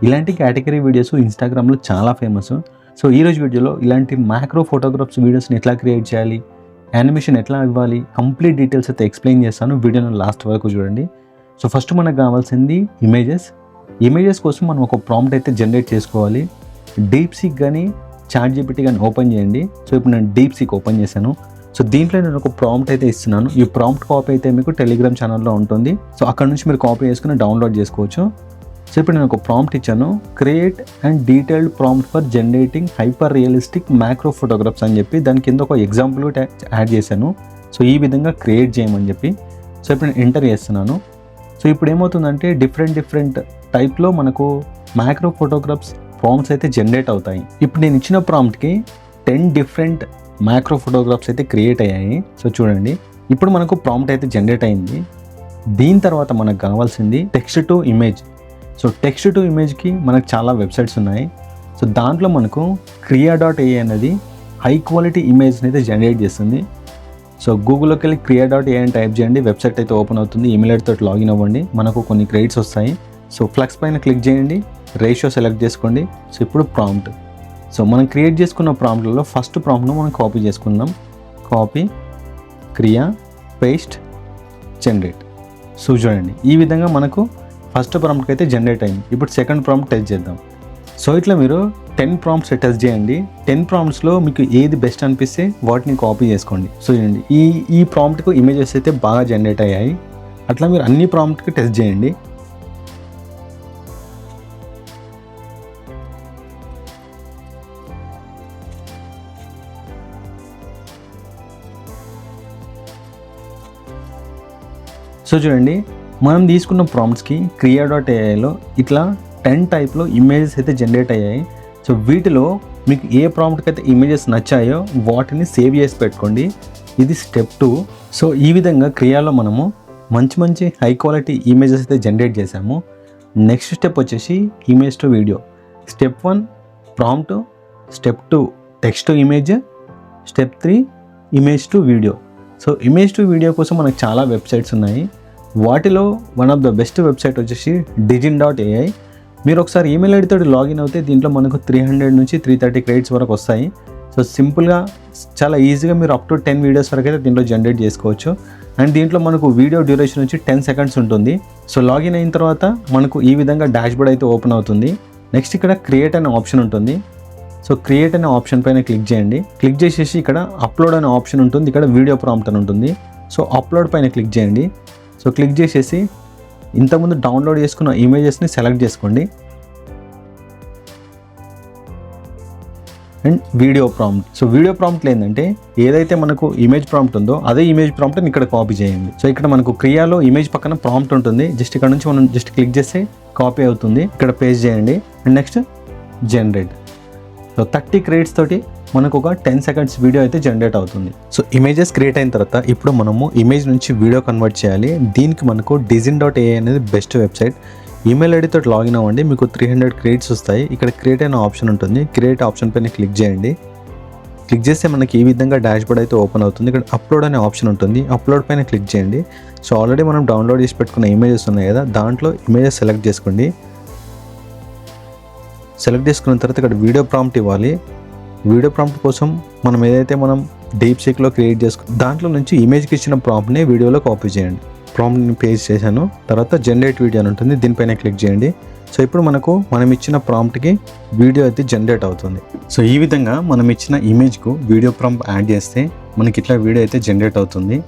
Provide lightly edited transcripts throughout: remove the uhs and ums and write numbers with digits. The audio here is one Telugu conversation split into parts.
ఇలాంటి కేటగిరీ వీడియోస్ ఇన్స్టాగ్రామ్లో చాలా ఫేమస్. సో ఈరోజు వీడియోలో ఇలాంటి మ్యాక్రో ఫోటోగ్రాఫ్స్ వీడియోస్ని ఎట్లా క్రియేట్ చేయాలి, యానిమేషన్ ఎట్లా ఇవ్వాలి, కంప్లీట్ డీటెయిల్స్ అయితే ఎక్స్ప్లెయిన్ చేస్తాను. వీడియోని లాస్ట్ వరకు చూడండి. సో ఫస్ట్ మనకు కావాల్సింది ఇమేజెస్ కోసం మనం ఒక ప్రాంప్ట్ అయితే జనరేట్ చేసుకోవాలి. డీప్సీక్ కానీ చాట్‌జీపీటీ కానీ ఓపెన్ చేయండి. సో ఇప్పుడు నేను డీప్సీక్ ఓపెన్ చేశాను. సో దీంట్లో నేను ఒక ప్రాంప్ట్ అయితే ఇస్తున్నాను. ఈ ప్రాంప్ట్ కాపీ అయితే మీకు టెలిగ్రామ్ ఛానల్లో ఉంటుంది. సో అక్కడ నుంచి మీరు కాపీ చేసుకుని డౌన్లోడ్ చేసుకోవచ్చు. సో ఇప్పుడు నేను ఒక ప్రాంప్ట్ ఇచ్చాను, create and detailed prompt for generating hyper realistic macro photographs అని చెప్పి దాని కింద ఒక ఎగ్జాంపుల్ యాడ్ చేశాను. సో ఈ విధంగా క్రియేట్ చేయమని చెప్పి. సో ఇప్పుడు నేను ఎంటర్ చేస్తున్నాను. సో ఇప్పుడు ఏమవుతుందంటే డిఫరెంట్ టైప్లో మనకు మ్యాక్రో ఫోటోగ్రాఫ్స్ ప్రాంప్ట్స్ అయితే జనరేట్ అవుతాయి. ఇప్పుడు నేను ఇచ్చిన ప్రాంప్ట్కి 10 డిఫరెంట్ మ్యాక్రో ఫోటోగ్రాఫ్స్ అయితే క్రియేట్ అయ్యాయి. సో చూడండి, ఇప్పుడు మనకు ప్రాంప్ట్ అయితే జనరేట్ అయింది. దీని తర్వాత మనకు కావాల్సింది text to image. So text to ఇమేజ్కి మనకు చాలా వెబ్సైట్స్ ఉన్నాయి. సో దాంట్లో మనకు క్రియా.ai అనేది హై క్వాలిటీ ఇమేజ్ని అయితే జనరేట్ చేస్తుంది. సో గూగుల్లోకి వెళ్ళి క్రియా.ai అని టైప్ చేయండి, వెబ్సైట్ అయితే ఓపెన్ అవుతుంది. ఈమెయిల్ ఐడి తోటి లాగిన్ అవ్వండి, మనకు కొన్ని క్రెడిట్స్ వస్తాయి. సో ఫ్లక్స్ పైన క్లిక్ చేయండి, రేషియో సెలెక్ట్ చేసుకోండి. సో ఇప్పుడు ప్రాంప్ట్. సో మనం క్రియేట్ చేసుకున్న ప్రాంప్ట్లలో ఫస్ట్ ప్రాంప్ట్ను మనం కాపీ చేసుకుందాం. కాపీ, క్రియా, పేస్ట్, జనరేట్. సో చూడండి, ఈ విధంగా మనకు ఫస్ట్ ప్రాంప్ట్కి అయితే జనరేట్ అయింది. ఇప్పుడు సెకండ్ ప్రాంప్ట్ టెస్ట్ చేద్దాం. సో ఇట్లా మీరు 10 ప్రాంప్ట్స్ టెస్ట్ చేయండి. 10 ప్రాంప్ట్స్లో మీకు ఏది బెస్ట్ అనిపిస్తే వాటిని కాపీ చేసుకోండి. సో చూడండి, ఈ ప్రాంప్ట్కు ఇమేజెస్ అయితే బాగా జనరేట్ అయ్యాయి. అట్లా మీరు అన్ని ప్రాంప్ట్కి టెస్ట్ చేయండి. సో చూడండి, మనం తీసుకున్న ప్రాంప్ట్స్కి క్రియా.aiలో ఇట్లా 10 టైప్లో ఇమేజెస్ అయితే జనరేట్ అయ్యాయి. సో వీటిలో మీకు ఏ ప్రాంప్ట్కి అయితే ఇమేజెస్ నచ్చాయో వాటిని సేవ్ చేసి పెట్టుకోండి. ఇది స్టెప్ 2. సో ఈ విధంగా క్రియాలో మనము మంచి హై క్వాలిటీ ఇమేజెస్ అయితే జనరేట్ చేసాము. నెక్స్ట్ స్టెప్ వచ్చేసి image to video. Step 1 prompt, step 2 text to image, step 3 image to video. So image to video కోసం మనకు చాలా వెబ్సైట్స్ ఉన్నాయి. వాటిలో one of the best website వచ్చేసి digin.ai. మీరు ఒకసారి ఈమెయిల్ ఐడితో లాగిన్ అవుతే దీంట్లో మనకు 300 నుంచి 330 క్రెడిట్స్ వరకు వస్తాయి. సో సింపుల్గా చాలా ఈజీగా మీరు అప్ టు 10 వీడియోస్ వరకు అయితే దీంట్లో జనరేట్ చేసుకోవచ్చు. అండ్ దీంట్లో మనకు వీడియో డ్యూరేషన్ వచ్చి 10 సెకండ్స్ ఉంటుంది. సో లాగిన్ అయిన తర్వాత మనకు ఈ విధంగా డాష్బోర్డ్ అయితే ఓపెన్ అవుతుంది. నెక్స్ట్ ఇక్కడ క్రియేట్ అనే ఆప్షన్ ఉంటుంది. సో క్రియేట్ అనే ఆప్షన్ పైన క్లిక్ చేయండి. క్లిక్ చేసేసి ఇక్కడ అప్లోడ్ అనే ఆప్షన్ ఉంటుంది, ఇక్కడ వీడియో ప్రాంప్ట్ అని ఉంటుంది. సో అప్లోడ్ పైన క్లిక్ చేయండి. సో క్లిక్ చేసేసి ఇంతకుముందు డౌన్లోడ్ చేసుకున్న ఇమేజెస్ని సెలెక్ట్ చేసుకోండి. And video prompt. So video ప్రాంప్ట్లో ఏంటంటే ఏదైతే మనకు ఇమేజ్ ప్రాంప్ట్ ఉందో అదే ఇమేజ్ ప్రాంప్ట్ని ఇక్కడ కాపీ చేయండి. సో ఇక్కడ మనకు క్రియాలో ఇమేజ్ పక్కన ప్రాంప్ట్ ఉంటుంది. జస్ట్ ఇక్కడ నుంచి మనం జస్ట్ క్లిక్ చేస్తే కాపీ అవుతుంది. ఇక్కడ పేస్ట్ చేయండి and next generate. So 30 credits తోటి మనకు ఒక 10 సెకండ్స్ వీడియో అయితే జనరేట్ అవుతుంది. సో ఇమేజెస్ క్రియేట్ అయిన తర్వాత ఇప్పుడు మనము ఇమేజ్ నుంచి వీడియో కన్వర్ట్ చేయాలి. దీనికి మనకు digin.ai అనేది బెస్ట్ వెబ్సైట్. ఈమెయిల్ ఐడితో లాగిన్ అవ్వండి, మీకు 300 క్రెడిట్స్ వస్తాయి. ఇక్కడ క్రియేట్ అయిన ఆప్షన్ ఉంటుంది, క్రియేట్ ఆప్షన్ పైన క్లిక్ చేయండి. క్లిక్ చేస్తే మనకి ఈ విధంగా డాష్బోర్డ్ అయితే ఓపెన్ అవుతుంది. ఇక్కడ అప్లోడ్ అనే ఆప్షన్ ఉంటుంది, అప్లోడ్ పైన క్లిక్ చేయండి. సో ఆల్రెడీ మనం డౌన్లోడ్ చేసి పెట్టుకున్న ఇమేజెస్ ఉన్నాయి కదా, దాంట్లో ఇమేజెస్ సెలెక్ట్ చేసుకోండి. సెలెక్ట్ చేసుకున్న తర్వాత ఇక్కడ వీడియో ప్రాంప్ట్ ఇవ్వాలి. వీడియో ప్రాంప్ట్ కోసం మనం డీప్సీక్లో క్రియేట్ చేసుకుని దాంట్లో నుంచి ఇమేజ్కి ఇచ్చిన ప్రాంప్ట్ని వీడియోలో కాపీ చేయండి. ప్రాంప్ట్ని పేస్ట్ చేశాను. తర్వాత జనరేట్ వీడియో అని ఉంటుంది, దీనిపైన క్లిక్ చేయండి. సో ఇప్పుడు మనం ఇచ్చిన ప్రాంప్ట్కి వీడియో అయితే జనరేట్ అవుతుంది. సో ఈ విధంగా మనం ఇచ్చిన ఇమేజ్కు వీడియో ప్రాంప్ట్ యాడ్ చేస్తే మనకి ఇట్లా వీడియో అయితే జనరేట్ అవుతుంది.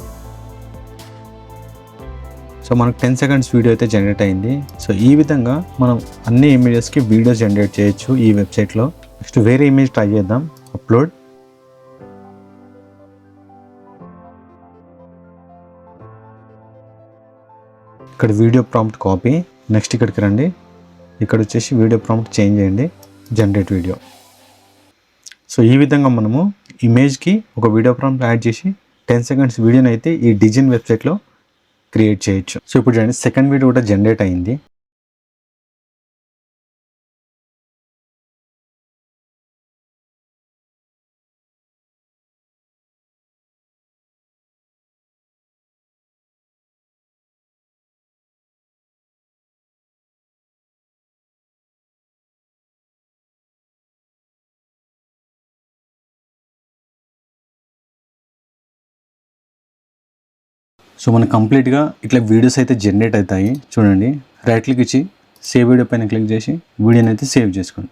సో మనకు 10 సెకండ్స్ వీడియో అయితే జనరేట్ అయింది. సో ఈ విధంగా మనం అన్ని ఇమేజెస్కి వీడియోస్ జనరేట్ చేయొచ్చు ఈ వెబ్సైట్లో. నెక్స్ట్ వేరే ఇమేజ్ ట్రై చేద్దాం. అప్లోడ్. ఇక్కడ వీడియో ప్రాంప్ట్ కాపీ. నెక్స్ట్ ఇక్కడికి రండి, ఇక్కడ వచ్చేసి వీడియో ప్రాంప్ట్ చేంజ్ చేయండి, జనరేట్ వీడియో. సో ఈ విధంగా మనము ఇమేజ్కి ఒక వీడియో ప్రాంప్ట్ యాడ్ చేసి 10 సెకండ్స్ వీడియోని అయితే ఈ digin వెబ్సైట్లో క్రియేట్ చేయొచ్చు. సో ఇప్పుడు చూడండి, సెకండ్ వీడియో కూడా జనరేట్ అయింది. సో మనకు కంప్లీట్గా ఇట్లా వీడియోస్ అయితే జనరేట్ అవుతాయి. చూడండి, రైట్ క్లిక్ ఇచ్చి సేవ్ వీడియో పైన క్లిక్ చేసి వీడియోని అయితే సేవ్ చేసుకోండి.